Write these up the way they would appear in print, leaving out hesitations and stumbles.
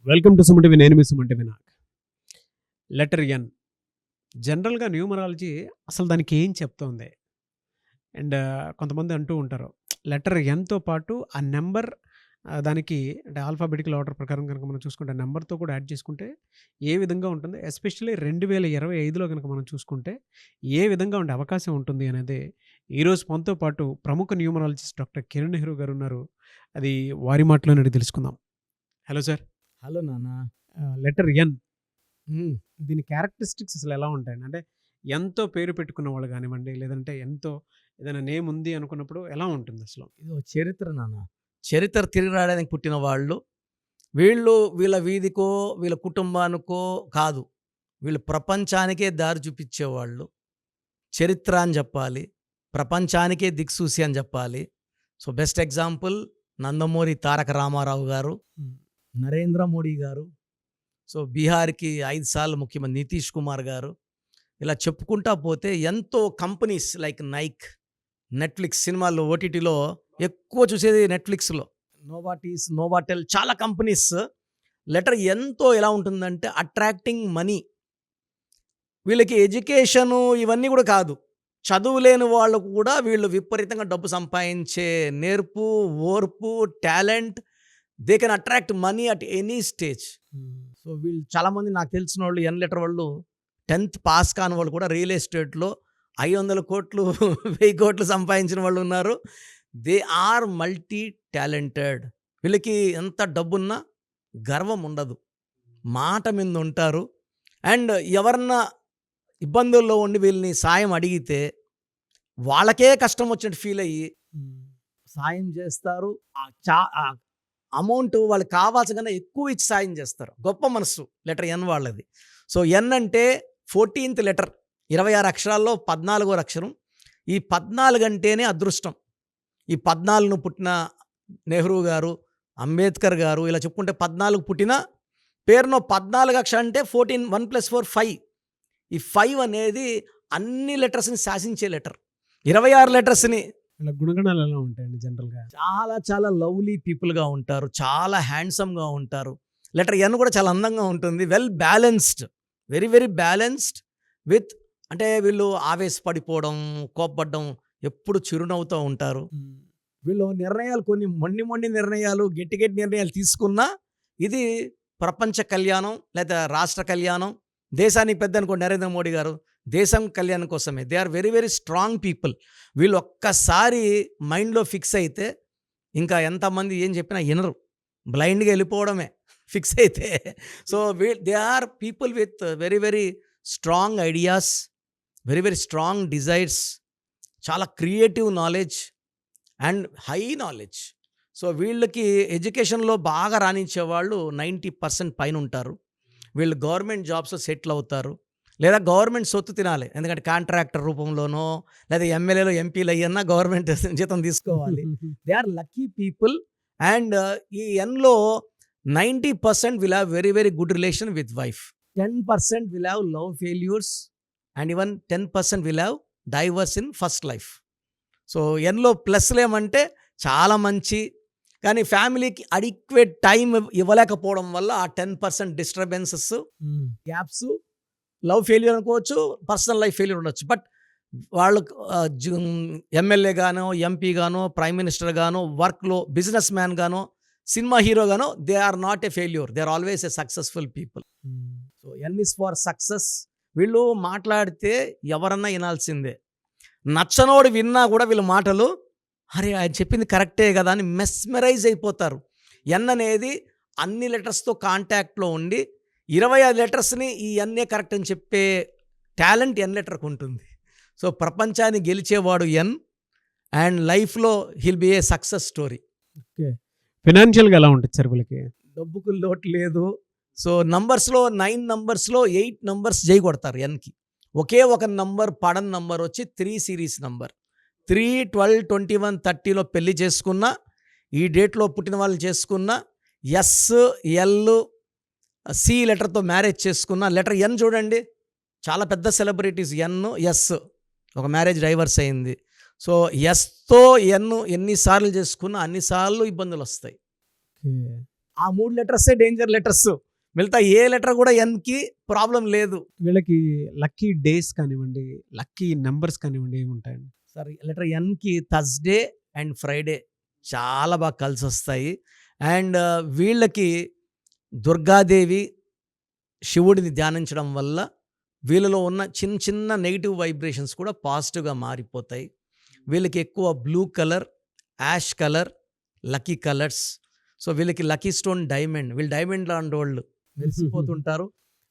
Welcome to Suman TV. నేను మీ Suman TV. Letter N. జనరల్‌గా న్యూమరాలజీ అసలు దానికి ఏం చెప్తోంది? అండ్ కొంతమంది అంటూ ఉంటారు, లెటర్ ఎన్‌తో పాటు ఆ నంబర్ దానికి అంటే ఆల్ఫాబెటికల్ ఆర్డర్ ప్రకారం గనుక మనం చూసుకుంటే నంబర్‌తో కూడా యాడ్ చేసుకుంటే ఏ విధంగా ఉంటుంది? ఎస్పెషల్లీ 2025లో గనుక మనం చూసుకుంటే ఏ విధంగా ఉండే అవకాశం ఉంటుంది అనేది ఈరోజు మనతో పాటు ప్రముఖ న్యూమరాలజిస్ట్ డాక్టర్ కిరణ్ నెహ్రూ గారు ఉన్నారు. అది వారి మాటలోనే అడిగి తెలుసుకుందాం. Hello sir. హలో నాన్న. Letter N. హ్మ్. దీని క్యారెక్టరిస్టిక్స్ అసలు ఎలా ఉంటాయండి? అంటే ఎంతో పేరు పెట్టుకున్న వాళ్ళు గానివ్వండి, లేదంటే ఎంతో ఏదైనా నేమ్ ఉంది అనుకున్నప్పుడు ఎలా ఉంటుంది అసలు? ఇదో చరిత్ర నాన్న. చరిత్ర తిరిగి రాయడానికి పుట్టిన వాళ్ళు. వీళ్ళు వీళ్ళ వీధికో, వీళ్ళ కుటుంబానికో కాదు. వీళ్ళు ప్రపంచానికే దారి చూపిచ్చేవాళ్ళు. చరిత్ర అని జెప్పాలి. ప్రపంచానికే దిక్సూసి అని జెప్పాలి. So, best example Nandamuri Taraka Ramarao గారు, హ్మ్. నరేంద్ర మోడీ గారు. సో, బీహార్‌కి 5 సార్లు ముఖ్యమంత్రి నితీష్ కుమార్ గారు. ఇలా చెప్పుకుంటా పోతే ఎంతో కంపెనీస్ లైక్ నైక్, నెట్‌ఫ్లిక్స్ సినిమాల్లో ఓటీటీలో ఎక్కువ చూసేది నెట్‌ఫ్లిక్స్‌లో. నోవాటీస్, నోవాటెల్ చాలా కంపెనీస్ లెటర్ ఎంతో ఎలా ఉంటుందంటే అట్రాక్టింగ్ మనీ. వీళ్ళకి ఎడ్యుకేషను ఇవన్నీ కూడా కాదు. చదువు లేని వాళ్ళకు కూడా వీళ్ళు విపరీతంగా డబ్బు సంపాదించే నేర్పు, ఓర్పు, talent. They can attract money at any stage. So, వీళ్ళు చాలామంది నాకు తెలిసినోళ్ళు ఎన్ లెటర్ వాళ్ళు 10th పాస్ కాని వాళ్ళు కూడా రియల్ ఎస్టేట్‌లో 500 కోట్లు, 1000 కోట్లు సంపాదించిన వాళ్ళు ఉన్నారు. They are multi talented. వీళ్ళకి ఎంత డబ్బున్నా గర్వం ఉండదు. మాట మీద ఉంటారు. అండ్ ఎవరన్నా ఇబ్బందుల్లో ఉండి వీళ్ళని సాయం అడిగితే వాళ్ళకే కష్టం వచ్చినట్టు ఫీల్ అయ్యి సాయం చేస్తారు. ఆ అమౌంట్ వాళ్ళకి కావాల్సిన కన్నా ఎక్కువ ఇచ్చి సాయం చేస్తారు. గొప్ప మనస్సు లెటర్ ఎన్ వాళ్ళది. సో, ఎన్ అంటే 14th లెటర్. 26 అక్షరాల్లో 14వ అక్షరం. ఈ 14 అంటేనే అదృష్టం. ఈ 14ను పుట్టిన నెహ్రూ గారు, అంబేద్కర్ గారు ఇలా చెప్పుకుంటే 14 పుట్టిన పేరులో 14 అక్షరం అంటే 14 1 + 4 5. ఈ 5 అనేది అన్ని లెటర్స్‌ని శాసించే లెటర్. 26 లెటర్స్‌ని ఇలా గుణగణాలు ఎలా ఉంటాయండి జనరల్‌గా? చాలా చాలా లవ్లీ పీపుల్‌గా ఉంటారు. చాలా హ్యాండ్సమ్‌గా ఉంటారు. లెటర్ ఎన్ కూడా చాలా అందంగా ఉంటుంది. Well balanced. Very very balanced with అంటే వీళ్ళు ఆవేశపడిపోవడం, కోప్పడ్డం, ఎప్పుడు చిరునవ్వుతో ఉంటారు. వీళ్ళు నిర్ణయాలు కొన్ని మొండి నిర్ణయాలు, గట్టి నిర్ణయాలు తీసుకున్నా ఇది ప్రపంచ కళ్యాణం లేదా రాష్ట్ర కళ్యాణం. దేశానికి పెద్ద అనుకోండి నరేంద్ర మోడీ గారు. దేశం కళ్యాణం కోసమే. They are very very strong people. వీళ్ళు ఒక్కసారి మైండ్‌లో ఫిక్స్ అయితే ఇంకా ఎంతమంది ఏం చెప్పినా వినరు. బ్లైండ్‌గా వెళ్ళిపోవడమే ఫిక్స్ అయితే. So, they are people with very very strong ideas, very very strong desires, చాలా creative knowledge and high knowledge. So, వీళ్ళకి ఎడ్యుకేషన్‌లో బాగా రాణించేవాళ్ళు 90% పైన ఉంటారు. వీళ్ళు గవర్నమెంట్ జాబ్స్‌లో సెటిల్ అవుతారు. లేదా గవర్నమెంట్ సొత్తు తినాలి. ఎందుకంటే కాంట్రాక్టర్ రూపంలోనో లేదా ఎమ్మెల్యేలు, ఎంపీలు అయ్యన్నా గవర్నమెంట్ జీతం తీసుకోవాలి. They are lucky people. And ఈ ఎన్‌లో 90% will have very very good relation with wife. 10% will have love failures and even 10% will have divorce in first life. So, ఎన్‌లో ప్లస్‌లేమంటే చాలా మంచి, కానీ ఫ్యామిలీకి అడిక్వేట్ టైం ఇవ్వలేకపోవడం వల్ల ఆ 10% డిస్టర్బెన్సెస్, గ్యాప్స్, లవ్ ఫెయిల్యూర్ అనుకోవచ్చు, పర్సనల్ లైఫ్ ఫెయిల్యూర్ ఉండొచ్చు. బట్ వాళ్ళకు ఎమ్మెల్యే గానో, ఎంపీ గానో, ప్రైమ్ మినిస్టర్ గానో, వర్క్‌లో బిజినెస్ మ్యాన్ గానో, సినిమా హీరో గానో they are not a failure. They are always a successful people. So, N is for success. వీళ్ళు మాట్లాడితే ఎవరన్నా వినాల్సిందే. నచ్చనోడు విన్నా కూడా వీళ్ళ మాటలు అరే ఆయన చెప్పింది కరెక్టే కదా అని మెస్మరైజ్ అయిపోతారు. ఎన్ అనేది అన్ని లెటర్స్తో కాంటాక్ట్లో ఉండి 25 లెటర్స్ని ఈ ఎన్నే కరెక్ట్ అని చెప్పే టాలెంట్ ఎన్ లెటర్కి ఉంటుంది. సో, ప్రపంచాన్ని గెలిచేవాడు ఎన్ అండ్ లైఫ్లో హిల్ బి ఏ సక్సెస్ స్టోరీ. ఓకే. ఫైనాన్షియల్‌గా ఎలా ఉంటుంది సార్ వీళ్ళకి? డబ్బుకు లోటు లేదు. సో, నంబర్స్లో 9 నంబర్స్లో 8 నంబర్స్ జై కొడతారు ఎన్కి. ఒకే ఒక నంబర్ పడని నంబర్ వచ్చి 3 సిరీస్ నంబర్. 3, 12, 21, 30లో పెళ్లి చేసుకున్న, ఈ డేట్లో పుట్టిన వాళ్ళు చేసుకున్న, ఎస్, ఎల్, సి లెటర్తో మ్యారేజ్ చేసుకున్న, లెటర్ ఎన్ చూడండి చాలా పెద్ద సెలబ్రిటీస్ ఎన్, ఎస్ ఒక మ్యారేజ్ డైవర్స్ అయింది. సో, ఎస్తో ఎన్ ఎన్నిసార్లు చేసుకున్నా అన్నిసార్లు ఇబ్బందులు వస్తాయి. ఆ 3 లెటర్సే డేంజర్ లెటర్స్. మిగతా ఏ లెటర్ కూడా ఎన్‌కి ప్రాబ్లమ్ లేదు. వీళ్ళకి లక్కీ డేస్ కానివ్వండి, లక్కీ నంబర్స్ కానివ్వండి ఏముంటాయండి? సార్ లెటర్ ఎన్‌కి థర్స్‌డే అండ్ ఫ్రైడే చాలా బాగా కలిసొస్తాయి. అండ్ వీళ్ళకి దుర్గాదేవి, శివుడిని ధ్యానించడం వల్ల వీళ్ళలో ఉన్న చిన్న చిన్న నెగెటివ్ వైబ్రేషన్స్ కూడా పాజిటివ్‌గా మారిపోతాయి. వీళ్ళకి ఎక్కువ blue colour, ash colour lucky colours. So వీళ్ళకి లక్కీ స్టోన్ డైమండ్. వీళ్ళు డైమండ్ లాంటోళ్ళు మెరిసిపోతుంటారు.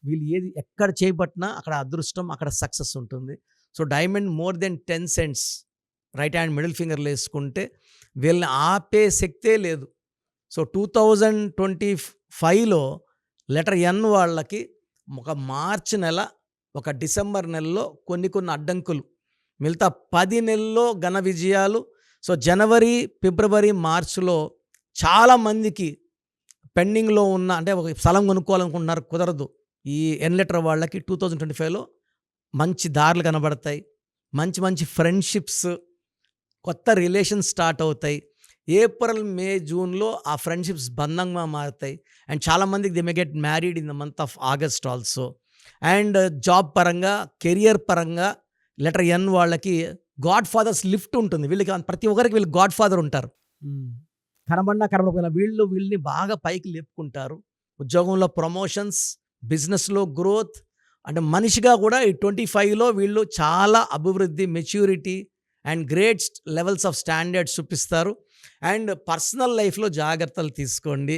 వీళ్ళు ఏది ఎక్కడ చేయబట్టినా అక్కడ అదృష్టం, అక్కడ సక్సెస్ ఉంటుంది. So diamond more than 10 cents right hand middle ఫింగర్‌లో ఏసుకుంటే వీళ్ళని ఆపే శక్తే లేదు. సో 2025లో లెటర్ ఎన్ వాళ్ళకి ఒక మార్చి నెల, ఒక డిసెంబర్ నెలలో కొన్ని అడ్డంకులు, మిగతా 10 నెలల్లో ఘన విజయాలు. సో జనవరి, ఫిబ్రవరి, మార్చ్‌లో చాలామందికి పెండింగ్‌లో ఉన్న అంటే ఒక స్థలం కొనుక్కోవాలనుకుంటున్నారు కుదరదు. ఈ ఎన్ లెటర్ వాళ్ళకి 2025లో మంచి దారులు కనబడతాయి. మంచి మంచి ఫ్రెండ్‌షిప్స్, కొత్త రిలేషన్స్ స్టార్ట్ అవుతాయి. ఏప్రిల్, మే, జూన్‌లో ఆ ఫ్రెండ్‌షిప్స్ బంధంగా మారుతాయి. అండ్ చాలామందికి they may get married in the month of August also. And job పరంగా, కెరియర్ పరంగా లెటర్ ఎన్ వాళ్ళకి గాడ్ ఫాదర్స్ లిఫ్ట్ ఉంటుంది. వీళ్ళకి ప్రతి ఒక్కరికి వీళ్ళు గాడ్ ఫాదర్ ఉంటారు. కనబడినా కనబడకపోయినా వీళ్ళని బాగా పైకి లేపుకుంటారు. ఉద్యోగంలో ప్రమోషన్స్, బిజినెస్లో గ్రోత్, అంటే మనిషిగా కూడా ఈ 25లో వీళ్ళు చాలా అభివృద్ధి, maturity and great levels of standards చూపిస్తారు. అండ్ పర్సనల్ లైఫ్లో జాగ్రత్తలు తీసుకోండి.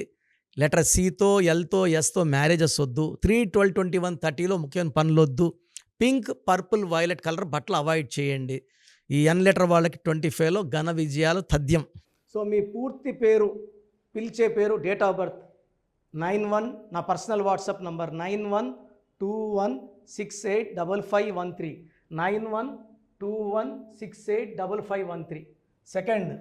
లెటర్ సితో, ఎల్తో, ఎస్తో మ్యారేజెస్ వద్దు. 3, 12, 21, 30లో ముఖ్యమైన పనులు వద్దు. పింక్, పర్పుల్, వైలెట్ కలర్ బట్టలు అవాయిడ్ చేయండి. ఈ ఎన్ లెటర్ వాళ్ళకి 25లో ఘన విజయాలు తథ్యం. సో మీ పూర్తి పేరు, పిలిచే పేరు, డేట్ ఆఫ్ బర్త్ 91, నా పర్సనల్ వాట్సాప్ నంబర్ 9121685513, 9121685513. సెకండ్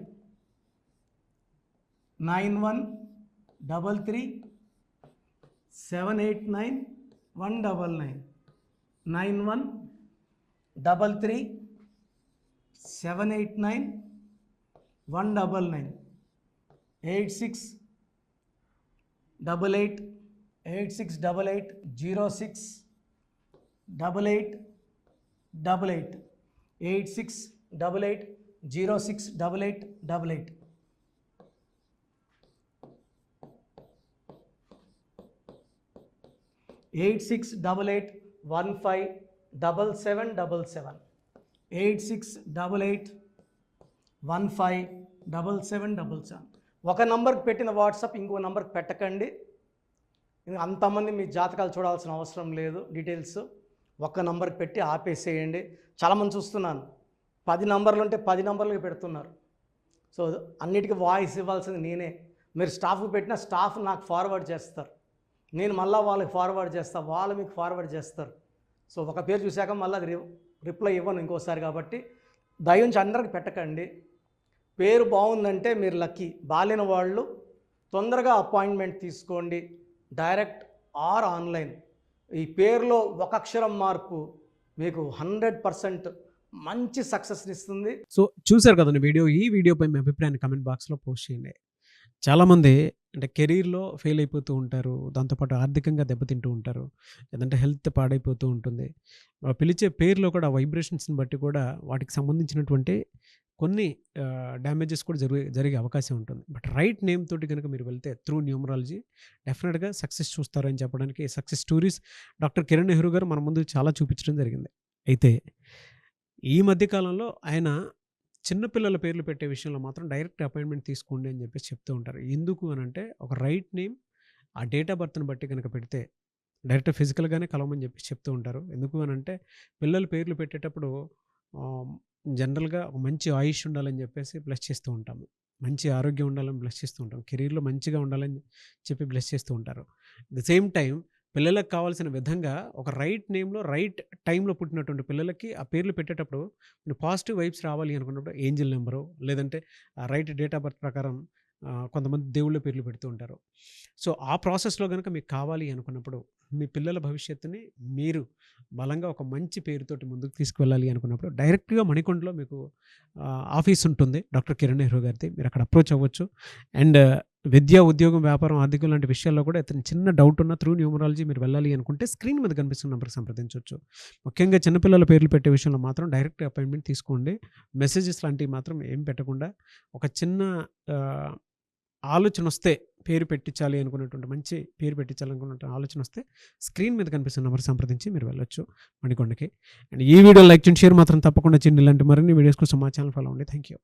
9133789199, 9133789199, 868886880688, 8688068888. 8688157777, 8688157777. ఒక నంబర్కి పెట్టిన వాట్సాప్ ఇంకో నంబర్కి పెట్టకండి. అంతమంది మీ జాతకాలు చూడాల్సిన అవసరం లేదు. డీటెయిల్స్ ఒక్క నంబర్కి పెట్టి ఆపేసేయండి. చాలామంది చూస్తున్నాను 10 నంబర్లు ఉంటే 10 నంబర్లకి పెడుతున్నారు. సో అన్నిటికీ వాయిస్ ఇవ్వాల్సింది నేనే. మీరు స్టాఫ్కి పెట్టినా స్టాఫ్ నాకు ఫార్వర్డ్ చేస్తారు, నేను మళ్ళీ వాళ్ళకి ఫార్వర్డ్ చేస్తాను, వాళ్ళు మీకు ఫార్వర్డ్ చేస్తారు. సో ఒక పేరు చూశాక మళ్ళీ అది రిప్లై ఇవ్వను ఇంకోసారి. కాబట్టి దయించి అందరికి పెట్టకండి. పేరు బాగుందంటే మీరు లక్కీ. బాలేని వాళ్ళు తొందరగా అపాయింట్మెంట్ తీసుకోండి, డైరెక్ట్ ఆర్ ఆన్లైన్. ఈ పేరులో ఒక అక్షరం మార్పు మీకు 100% మంచి సక్సెస్ని ఇస్తుంది. సో చూశారు కదండి వీడియో. ఈ వీడియోపై మీ అభిప్రాయాన్ని కమెంట్ బాక్స్లో పోస్ట్ చేయండి. చాలామంది అంటే కెరీర్లో ఫెయిల్ అయిపోతూ ఉంటారు, దాంతోపాటు ఆర్థికంగా దెబ్బతింటూ ఉంటారు, లేదంటే హెల్త్ పాడైపోతూ ఉంటుంది. పిలిచే పేరులో కూడా వైబ్రేషన్స్ని బట్టి కూడా వాటికి సంబంధించినటువంటి కొన్ని డ్యామేజెస్ కూడా జరిగే అవకాశం ఉంటుంది. బట్ రైట్ నేమ్ తోటి కనుక మీరు వెళ్తే త్రూ న్యూమరాలజీ డెఫినెట్గా సక్సెస్ చూస్తారని చెప్పడానికి success stories doctor Kiran Nehru గారు మన ముందు చాలా చూపించడం జరిగింది. అయితే ఈ మధ్యకాలంలో ఆయన చిన్నపిల్లల పేర్లు పెట్టే విషయంలో మాత్రం డైరెక్ట్ అపాయింట్మెంట్ తీసుకోండి అని చెప్పేసి చెప్తూ ఉంటారు. ఎందుకు అని అంటే ఒక రైట్ నేమ్ ఆ డేట్ ఆఫ్ బర్త్ని బట్టి కనుక పెడితే డైరెక్ట్ ఫిజికల్గానే కలవమని చెప్పేసి చెప్తూ ఉంటారు. ఎందుకు అని అంటే పిల్లల పేర్లు పెట్టేటప్పుడు జనరల్గా మంచి ఆయుష్ ఉండాలని చెప్పేసి బ్లెస్ చేస్తూ ఉంటాము, మంచి ఆరోగ్యం ఉండాలని బ్లెస్ చేస్తూ ఉంటాం, కెరీర్లో మంచిగా ఉండాలని చెప్పి బ్లెస్ చేస్తూ ఉంటారు. ద సేమ్ టైం పిల్లలకు కావాల్సిన విధంగా ఒక రైట్ నేమ్లో రైట్ టైంలో పుట్టినటువంటి పిల్లలకి ఆ పేర్లు పెట్టేటప్పుడు పాజిటివ్ వైబ్స్ రావాలి అనుకున్నప్పుడు ఏంజిల్ నెంబరు లేదంటే రైట్ డేట్ ఆఫ్ బర్త్ ప్రకారం కొంతమంది దేవుళ్ళ పేర్లు పెడుతూ ఉంటారు. సో ఆ ప్రాసెస్లో కనుక మీకు కావాలి అనుకున్నప్పుడు మీ పిల్లల భవిష్యత్తుని మీరు బలంగా ఒక మంచి పేరుతోటి ముందుకు తీసుకువెళ్ళాలి అనుకున్నప్పుడు డైరెక్ట్గా మణికొండలో మీకు ఆఫీస్ ఉంటుంది డాక్టర్ కిరణ్ నెహ్రూ గారిది. మీరు అక్కడ అప్రోచ్ అవ్వచ్చు. అండ్ విద్య, ఉద్యోగం, వ్యాపారం, ఆర్థికం లాంటి విషయాల్లో కూడా ఏదైనా చిన్న డౌట్ ఉన్నా త్రూ న్యూమరాలజీ మీరు వెళ్ళాలి అనుకుంటే స్క్రీన్ మీద కనిపిస్తున్న నెంబర్‌కి సంప్రదించొచ్చు. ముఖ్యంగా చిన్నపిల్లల పేర్లు పెట్టే విషయంలో మాత్రం డైరెక్ట్ అపాయింట్‌మెంట్ తీసుకోండి. మెసేజెస్ లాంటివి మాత్రం ఏం పెట్టకుండా ఒక చిన్న ఆహ్, ఆలోచనొస్తే పేరు పెట్టించాలి అనుకున్నటువంటి మంచి పేరు పెట్టించాలనుకున్న ఆలోచనొస్తే స్క్రీన్ మీద కనిపిస్తున్న నెంబర్‌కి సంప్రదించి మీరు వెళ్ళొచ్చు మణికొండకి. అండ్ ఈ వీడియో లైక్ చేయండి, షేర్ మాత్రం తప్పకుండా చేయండి. ఇలాంటి మరిన్ని వీడియోస్ కోసం మా ఛానల్ ఫాలో అవ్వండి. Thank you.